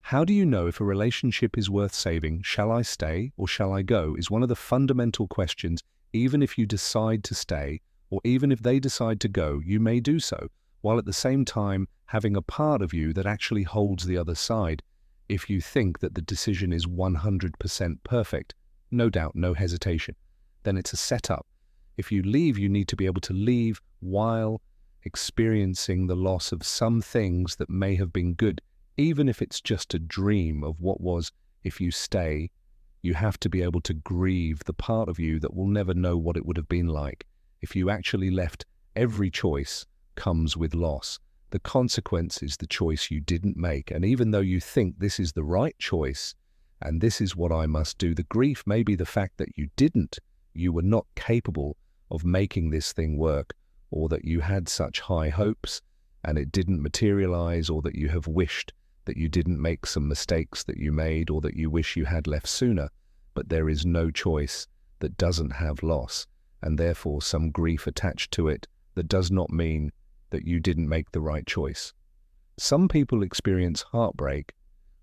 How do you know if a relationship is worth saving? Shall I stay or shall I go? Is one of the fundamental questions. Even if you decide to stay, or even if they decide to go, you may do so, while at the same time having a part of you that actually holds the other side. If you think that the decision is 100% perfect, no doubt, no hesitation, then it's a setup. If you leave, you need to be able to leave while experiencing the loss of some things that may have been good. Even if it's just a dream of what was. If you stay, you have to be able to grieve the part of you that will never know what it would have been like. If you actually left, every choice comes with loss. The consequence is the choice you didn't make. And even though you think this is the right choice, and this is what I must do, the grief may be the fact that you didn't. You were not capable of making this thing work, or that you had such high hopes and it didn't materialize, or that you have wished that you didn't make some mistakes that you made, or that you wish you had left sooner. But there is no choice that doesn't have loss, and therefore some grief attached to it. That does not mean that you didn't make the right choice. Some people experience heartbreak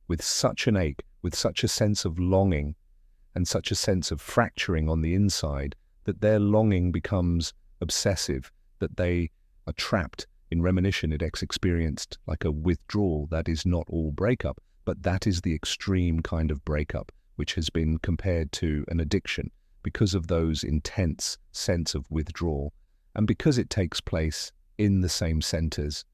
with such an ache, with such a sense of longing, and such a sense of fracturing on the inside, that their longing becomes obsessive, that they are trapped in reminiscence. It's experienced like a withdrawal. That is not all breakup, but that is the extreme kind of breakup, which has been compared to an addiction because of those intense sense of withdrawal, and because it takes place in the same centers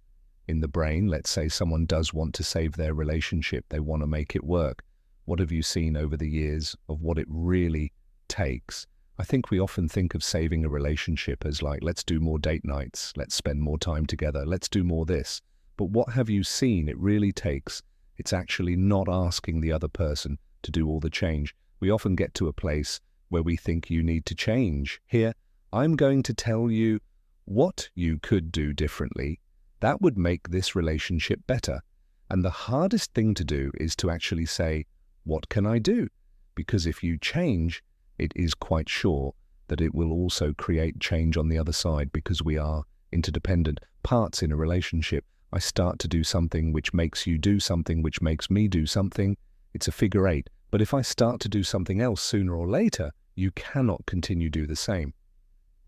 in the brain. Let's say someone does want to save their relationship, they want to make it work. What have you seen over the years of what it really takes? I think we often think of saving a relationship as like, let's do more date nights, let's spend more time together, let's do more this. But what have you seen it really takes? It's actually not asking the other person to do all the change. We often get to a place where we think you need to change. Here, I'm going to tell you what you could do differently that would make this relationship better. And the hardest thing to do is to actually say, what can I do? Because if you change, it is quite sure that it will also create change on the other side, because we are interdependent parts in a relationship. I start to do something which makes you do something, which makes me do something. It's a figure eight. But if I start to do something else sooner or later, you cannot continue to do the same.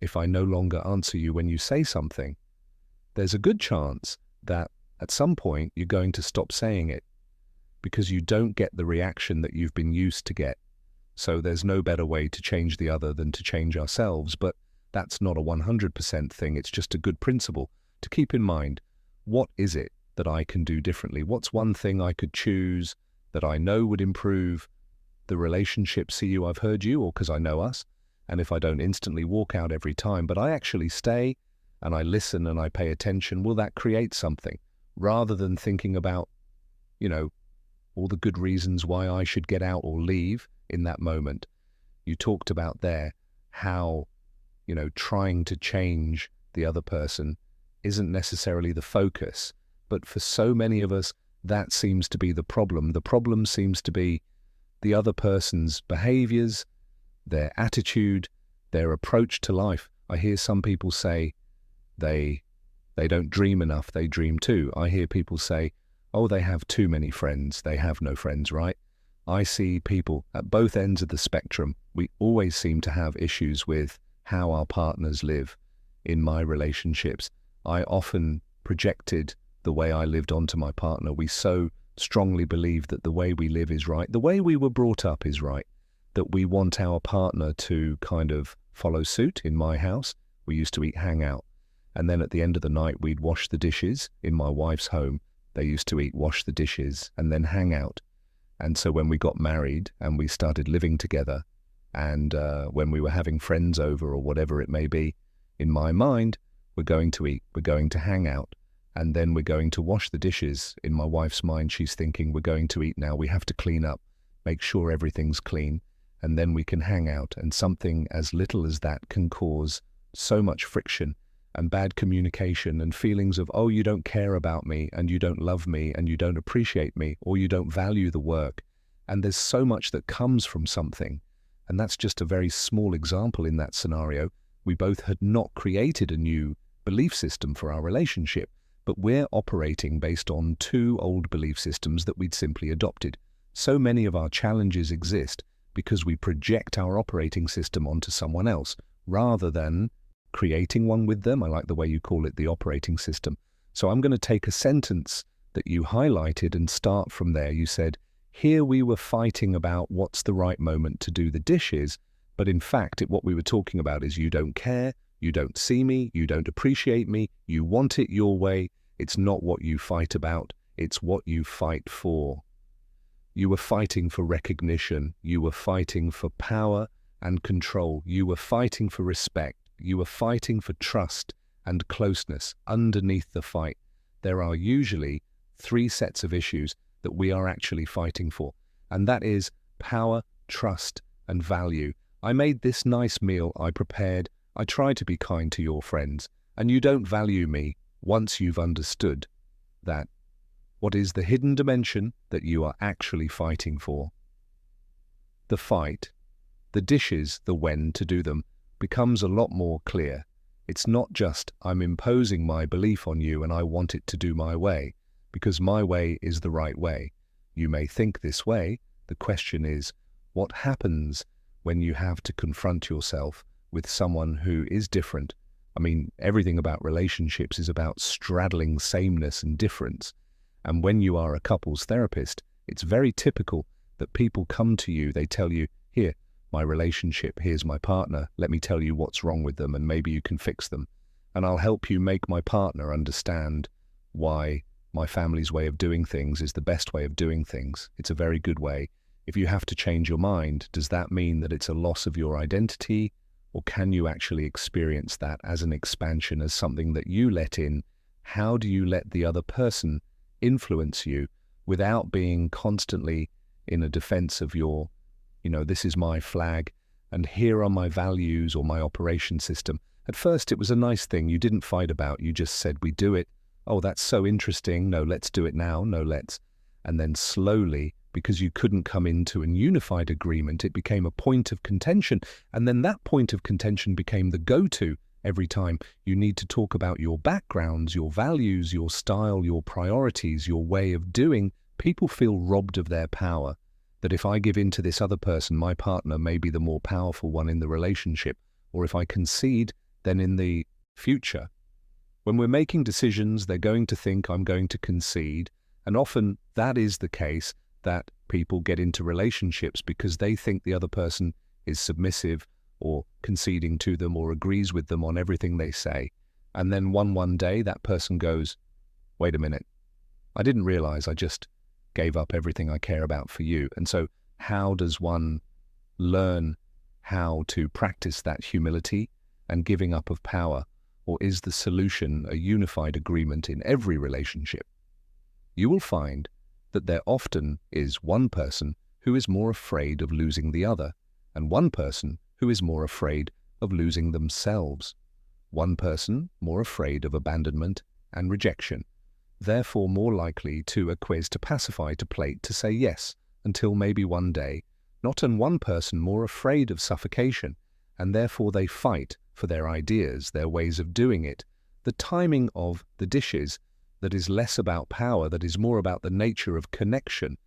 If I no longer answer you when you say something, there's a good chance that at some point you're going to stop saying it, because you don't get the reaction that you've been used to get. So there's no better way to change the other than to change ourselves. But that's not a 100% thing. It's just a good principle to keep in mind. What is it that I can do differently? What's one thing I could choose that I know would improve the relationship? See you, I've heard you, or because I know us. And if I don't instantly walk out every time, but I actually stay and I listen and I pay attention, will that create something? Rather than thinking about, all the good reasons why I should get out or leave in that moment. You talked about there how, trying to change the other person isn't necessarily the focus. But for so many of us, that seems to be the problem. The problem seems to be the other person's behaviors, their attitude, their approach to life. I hear some people say they don't dream enough, they dream too. I hear people say, oh, they have too many friends, they have no friends, right? I see people at both ends of the spectrum. We always seem to have issues with how our partners live. In my relationships, I often projected the way I lived onto my partner. We so strongly believe that the way we live is right, the way we were brought up is right, that we want our partner to kind of follow suit. In my house, we used to eat hangout. And then at the end of the night, we'd wash the dishes. In my wife's home, they used to eat, wash the dishes, and then hang out. And so when we got married and we started living together, and when we were having friends over or whatever it may be, in my mind, we're going to eat, we're going to hang out, and then we're going to wash the dishes. In my wife's mind, she's thinking, we're going to eat now, we have to clean up, make sure everything's clean, and then we can hang out. And something as little as that can cause so much friction and bad communication and feelings of, oh, you don't care about me, and you don't love me, and you don't appreciate me, or you don't value the work. And there's so much that comes from something. And that's just a very small example in that scenario. We both had not created a new belief system for our relationship, but we're operating based on two old belief systems that we'd simply adopted. So many of our challenges exist because we project our operating system onto someone else, rather than creating one with them. I like the way you call it the operating system. So I'm going to take a sentence that you highlighted and start from there. You said, here we were fighting about what's the right moment to do the dishes, but in fact, what we were talking about is you don't care, you don't see me, you don't appreciate me, you want it your way. It's not what you fight about, it's what you fight for. You were fighting for recognition, you were fighting for power and control, you were fighting for respect, you were fighting for trust and closeness. Underneath the fight, there are usually three sets of issues that we are actually fighting for, and that is power, trust, and value. I made this nice meal I prepared. I try to be kind to your friends, and you don't value me once you've understood that. What is the hidden dimension that you are actually fighting for? The fight, the dishes, the when to do them, becomes a lot more clear. It's not just I'm imposing my belief on you and I want it to do my way, because my way is the right way. You may think this way. The question is, what happens when you have to confront yourself with someone who is different? I mean, everything about relationships is about straddling sameness and difference. And when you are a couples therapist, it's very typical that people come to you, they tell you, here, my relationship, here's my partner, let me tell you what's wrong with them and maybe you can fix them. And I'll help you make my partner understand why my family's way of doing things is the best way of doing things. It's a very good way. If you have to change your mind, does that mean that it's a loss of your identity? Or can you actually experience that as an expansion, as something that you let in? How do you let the other person influence you without being constantly in a defense of your, this is my flag and here are my values or my operation system? At first, it was a nice thing you didn't fight about. You just said, we do it. Oh, that's so interesting. No, let's do it now. No, let's. And then slowly, because you couldn't come into a unified agreement, it became a point of contention. And then that point of contention became the go-to every time you need to talk about your backgrounds, your values, your style, your priorities, your way of doing. People feel robbed of their power, that if I give in to this other person, my partner may be the more powerful one in the relationship, or if I concede, then in the future, when we're making decisions, they're going to think I'm going to concede. And often that is the case, that people get into relationships because they think the other person is submissive or conceding to them or agrees with them on everything they say. And then one day that person goes, wait a minute, I didn't realize I just gave up everything I care about for you. And so how does one learn how to practice that humility and giving up of power? Or is the solution a unified agreement in every relationship? You will find that there often is one person who is more afraid of losing the other, and one person who is more afraid of losing themselves. One person more afraid of abandonment and rejection, therefore more likely to acquiesce, to pacify, to plate, to say yes, until maybe one day, not and one person more afraid of suffocation, and therefore they fight for their ideas, their ways of doing it. The timing of the dishes that is less about power, that is more about the nature of connection.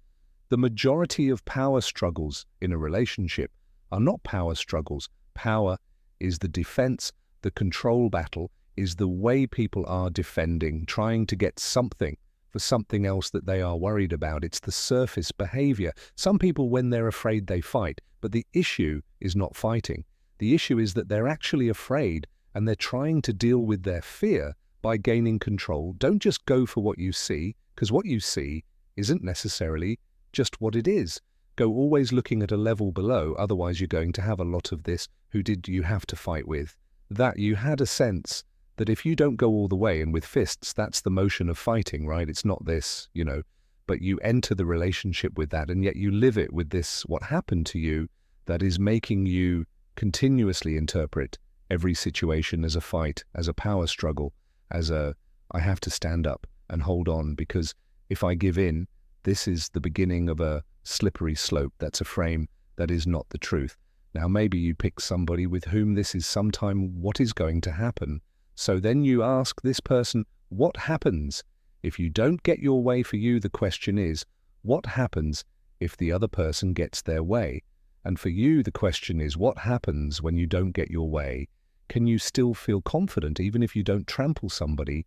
The majority of power struggles in a relationship are not power struggles. Power is the defense, the control battle is the way people are defending, trying to get something for something else that they are worried about. It's the surface behavior. Some people, when they're afraid, they fight, but the issue is not fighting. The issue is that they're actually afraid and they're trying to deal with their fear by gaining control. Don't just go for what you see, because what you see isn't necessarily just what it is. Go always looking at a level below, otherwise you're going to have a lot of this, who did you have to fight with? That you had a sense that if you don't go all the way and with fists, that's the motion of fighting, right? It's not this, but you enter the relationship with that and yet you live it with this, what happened to you, that is making you continuously interpret every situation as a fight, as a power struggle, as a, I have to stand up and hold on, because if I give in, this is the beginning of a slippery slope. That's a frame that is not the truth. Now, maybe you pick somebody with whom this is sometime what is going to happen. So then you ask this person, What happens if you don't get your way? For you, the question is, what happens if the other person gets their way? And for you, the question is, what happens when you don't get your way? Can you still feel confident even if you don't trample somebody